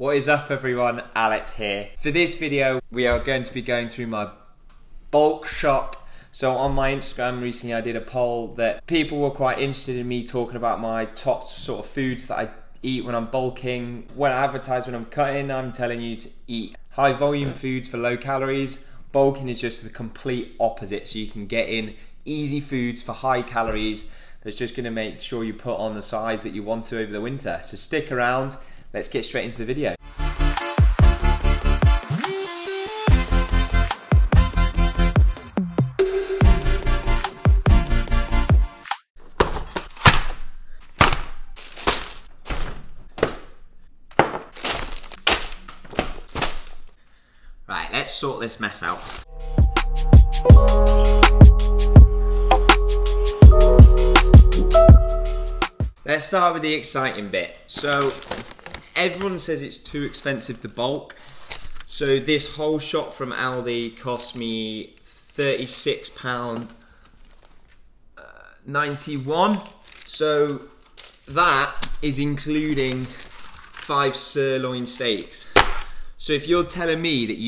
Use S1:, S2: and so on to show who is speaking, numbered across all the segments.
S1: What is up everyone, Alex here. For this video we are going to be going through my bulk shop. So on my Instagram recently I did a poll that people were quite interested in me talking about my top sort of foods that I eat when I'm bulking. When I advertise when I'm cutting, I'm telling you to eat high volume foods for low calories. Bulking is just the complete opposite, so you can get in easy foods for high calories that's just going to make sure you put on the size that you want to over the winter. So stick around, let's get straight into the video. Right, let's sort this mess out. Let's start with the exciting bit. So everyone says it's too expensive to bulk. So this whole shot from Aldi cost me £36.91. So that is including 5 sirloin steaks. So if you're telling me that if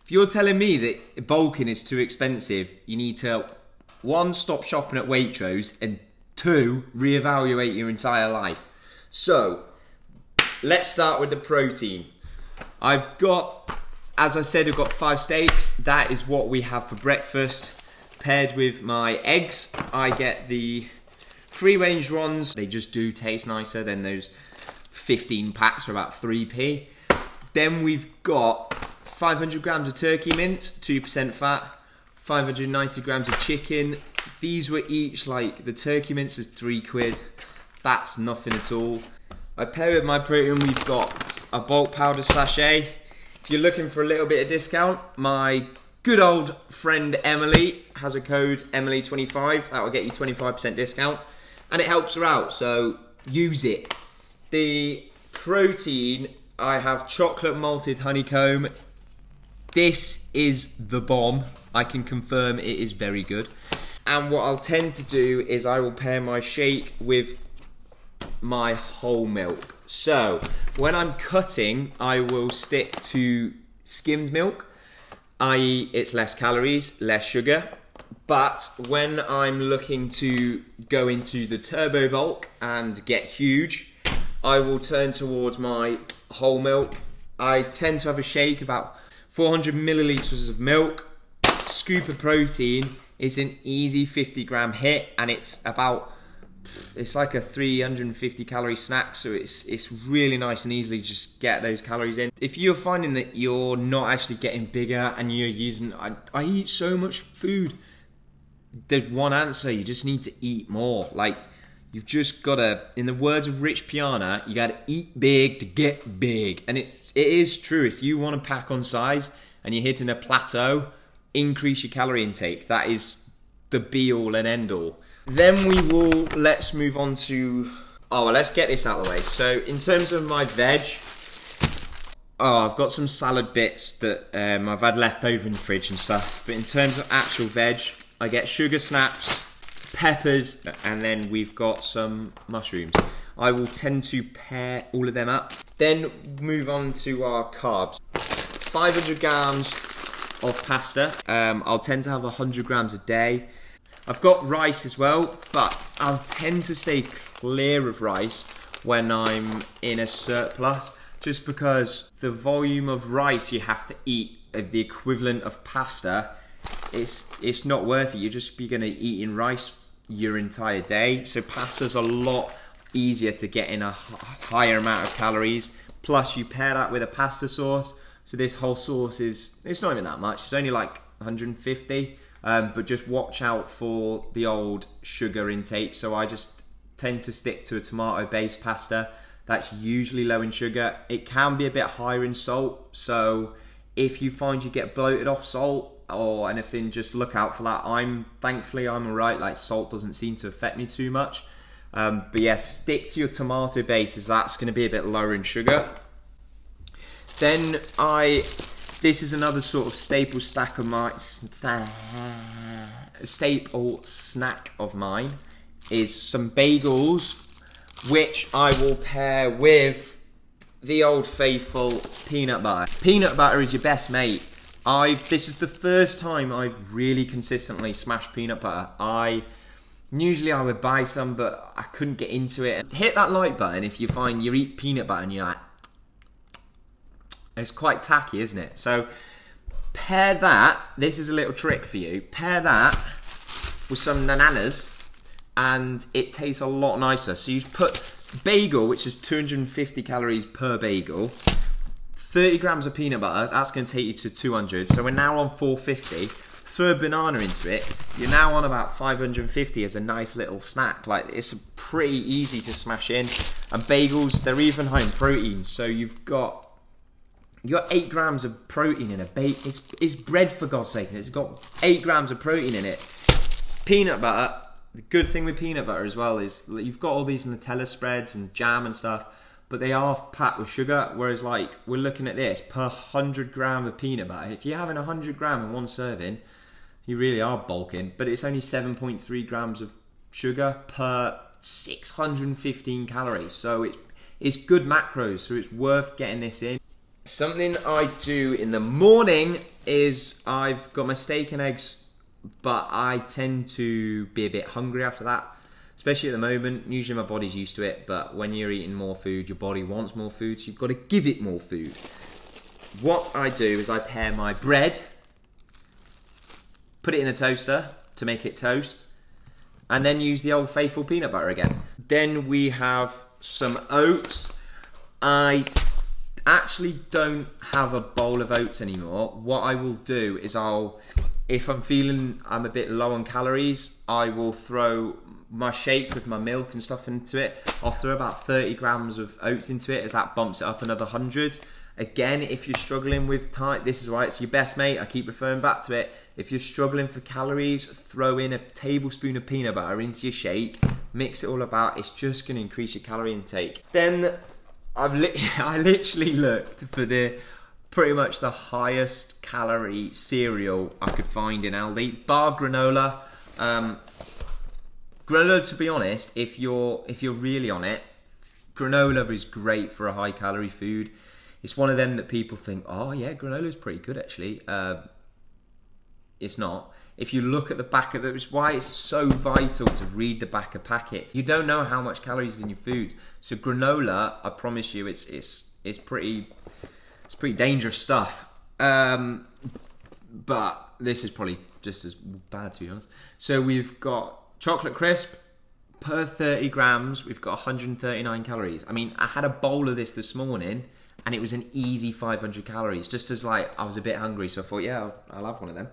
S1: you're telling me that bulking is too expensive, you need to 1, stop shopping at Waitrose, and 2, reevaluate your entire life. So let's start with the protein. I've got, as I said, I've got 5 steaks. That is what we have for breakfast. Paired with my eggs, I get the free range ones. They just do taste nicer than those 15 packs for about 3p. Then we've got 500 grams of turkey mince, 2% fat, 590 grams of chicken. These were each, like, the turkey mince is £3. That's nothing at all. I pair with my protein, we've got a bulk powder sachet. If you're looking for a little bit of discount, my good old friend Emily has a code Emily25. That will get you 25% discount. And it helps her out, so use it. The protein, I have chocolate malted honeycomb. This is the bomb. I can confirm it is very good. And what I'll tend to do is I will pair my shake with my whole milk. So when I'm cutting, I will stick to skimmed milk, i.e. it's less calories, less sugar. But when I'm looking to go into the turbo bulk and get huge, I will turn towards my whole milk. I tend to have a shake about 400 millilitres of milk, scoop of protein. It's an easy 50-gram hit, and it's like a 350 calorie snack, so it's really nice and easily just get those calories in. If you're finding that you're not actually getting bigger and you're using, I eat so much food, the one answer, you just need to eat more. Like, you've just gotta, in the words of Rich Piana, you gotta eat big to get big. And it is true. If you want to pack on size and you're hitting a plateau, increase your calorie intake. That is the be all and end all. Then let's move on to, let's get this out of the way. So in terms of my veg, I've got some salad bits that I've had left over in the fridge and stuff. But in terms of actual veg, I get sugar snaps, peppers, and then we've got some mushrooms. I will tend to pair all of them up. Then move on to our carbs. 500 grams of pasta. I'll tend to have 100 grams a day. I've got rice as well, but I'll tend to stay clear of rice when I'm in a surplus, just because the volume of rice you have to eat of the equivalent of pasta, it's not worth it. You're just going to be eating rice your entire day. So pasta's a lot easier to get in a higher amount of calories. Plus you pair that with a pasta sauce. So this whole sauce it's not even that much. It's only like 150. But just watch out for the old sugar intake. So I just tend to stick to a tomato-based pasta. That's usually low in sugar. It can be a bit higher in salt. So if you find you get bloated off salt or anything, just look out for that. Thankfully I'm alright. Like, salt doesn't seem to affect me too much. But yeah, stick to your tomato base, as that's going to be a bit lower in sugar. Then this is another sort of staple snack of mine, is some bagels which I will pair with the Old Faithful peanut butter. Peanut butter is your best mate. This is the first time I've really consistently smashed peanut butter. Usually I would buy some, but I couldn't get into it. Hit that like button if you find you eat peanut butter and you're like, it's quite tacky, isn't it? So pair that, this is a little trick for you, pair that with some bananas and it tastes a lot nicer. So you put bagel, which is 250 calories per bagel, 30 grams of peanut butter, that's going to take you to 200. So we're now on 450. Throw a banana into it, you're now on about 550 as a nice little snack. Like, it's pretty easy to smash in. And bagels, they're even high in protein. So you've got 8 grams of protein in a bagel. It's bread, for God's sake, and it's got 8 grams of protein in it. Peanut butter, the good thing with peanut butter as well is you've got all these Nutella spreads and jam and stuff, but they are packed with sugar, whereas like we're looking at this per 100 gram of peanut butter. If you're having 100 gram in one serving, you really are bulking, but it's only 7.3 grams of sugar per 615 calories. So it's good macros, so it's worth getting this in. Something I do in the morning is I've got my steak and eggs, but I tend to be a bit hungry after that, especially at the moment. Usually my body's used to it, but when you're eating more food, your body wants more food, so you've got to give it more food. What I do is I pair my bread, put it in the toaster to make it toast, and then use the Old Faithful peanut butter again. Then we have some oats. I actually don't have a bowl of oats anymore. What I will do is if I'm feeling I'm a bit low on calories, I will throw my shake with my milk and stuff into it. I'll throw about 30 grams of oats into it, as that bumps it up another 100. Again, if you're struggling with time, this is why it's your best mate. I keep referring back to it. If you're struggling for calories, throw in a tablespoon of peanut butter into your shake, mix it all about. It's just going to increase your calorie intake. Then I literally looked for pretty much the highest calorie cereal I could find in Aldi, bar granola. Granola, to be honest, if you're really on it, granola is great for a high calorie food. It's one of them that people think, oh yeah, granola is pretty good actually. It's not. If you look at the back of it, it's why it's so vital to read the back of packets. You don't know how much calories is in your food. So granola, I promise you, it's pretty dangerous stuff. But this is probably just as bad, to be honest. So we've got chocolate crisp. Per 30 grams, we've got 139 calories. I mean, I had a bowl of this morning, and it was an easy 500 calories, just as like I was a bit hungry, so I thought, yeah, I'll have one of them.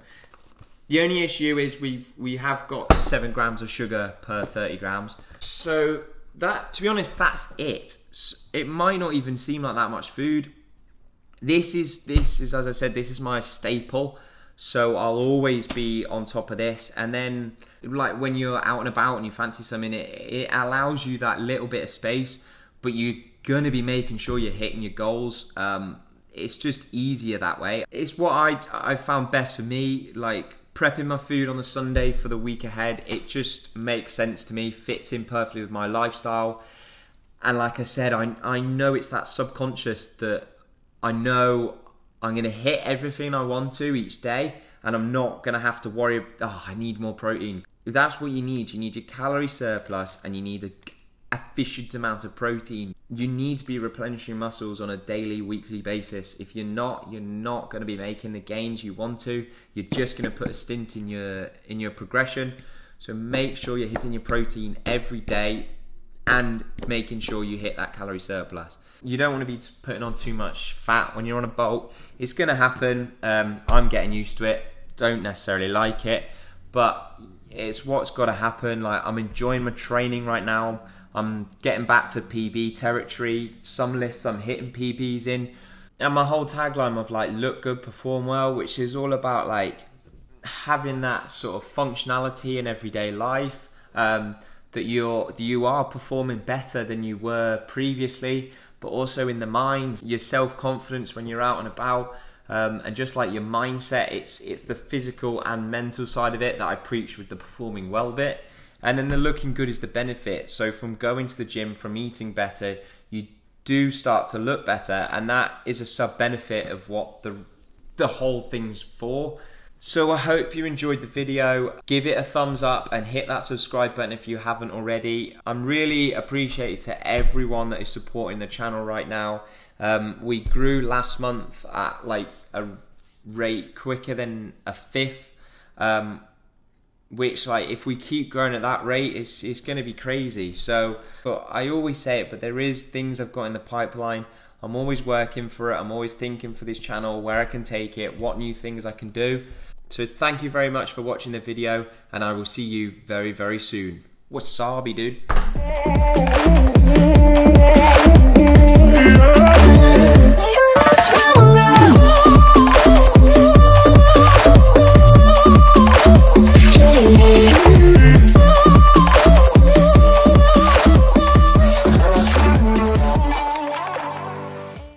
S1: The only issue is we have got 7 grams of sugar per 30 grams. So that, to be honest, that's it. It might not even seem like that much food. This is, as I said, this is my staple. So I'll always be on top of this. And then like when you're out and about and you fancy something, it allows you that little bit of space, but you're gonna be making sure you're hitting your goals. It's just easier that way. It's what I found best for me, like prepping my food on the Sunday for the week ahead. It just makes sense to me, fits in perfectly with my lifestyle. And like I said, I know it's that subconscious that I know I'm gonna hit everything I want to each day, and I'm not gonna have to worry, oh, I need more protein. If that's what you need your calorie surplus, and you need a efficient amount of protein. You need to be replenishing muscles on a daily, weekly basis. If you're not going to be making the gains you want to. You're just going to put a stint in your progression. So make sure you're hitting your protein every day and making sure you hit that calorie surplus. You don't want to be putting on too much fat when you're on a bulk. It's going to happen. I'm getting used to it. Don't necessarily like it, but it's what's got to happen. Like, I'm enjoying my training right now. I'm getting back to PB territory. Some lifts I'm hitting PBs in. And my whole tagline of like, look good, perform well, which is all about like having that sort of functionality in everyday life, that you are performing better than you were previously, but also in the mind, your self-confidence when you're out and about, and just like your mindset, it's the physical and mental side of it that I preach with the performing well bit. And then the looking good is the benefit. So from going to the gym, from eating better, you do start to look better, and that is a sub benefit of what the whole thing's for. So I hope you enjoyed the video. Give it a thumbs up and hit that subscribe button if you haven't already. I'm really appreciative to everyone that is supporting the channel right now. We grew last month at like a rate quicker than a fifth, which, like, if we keep growing at that rate, it's going to be crazy. So, but I always say it, but there is things I've got in the pipeline. I'm always working for it. I'm always thinking for this channel where I can take it, what new things I can do. So thank you very much for watching the video, and I will see you very, very soon. Wasabi, dude.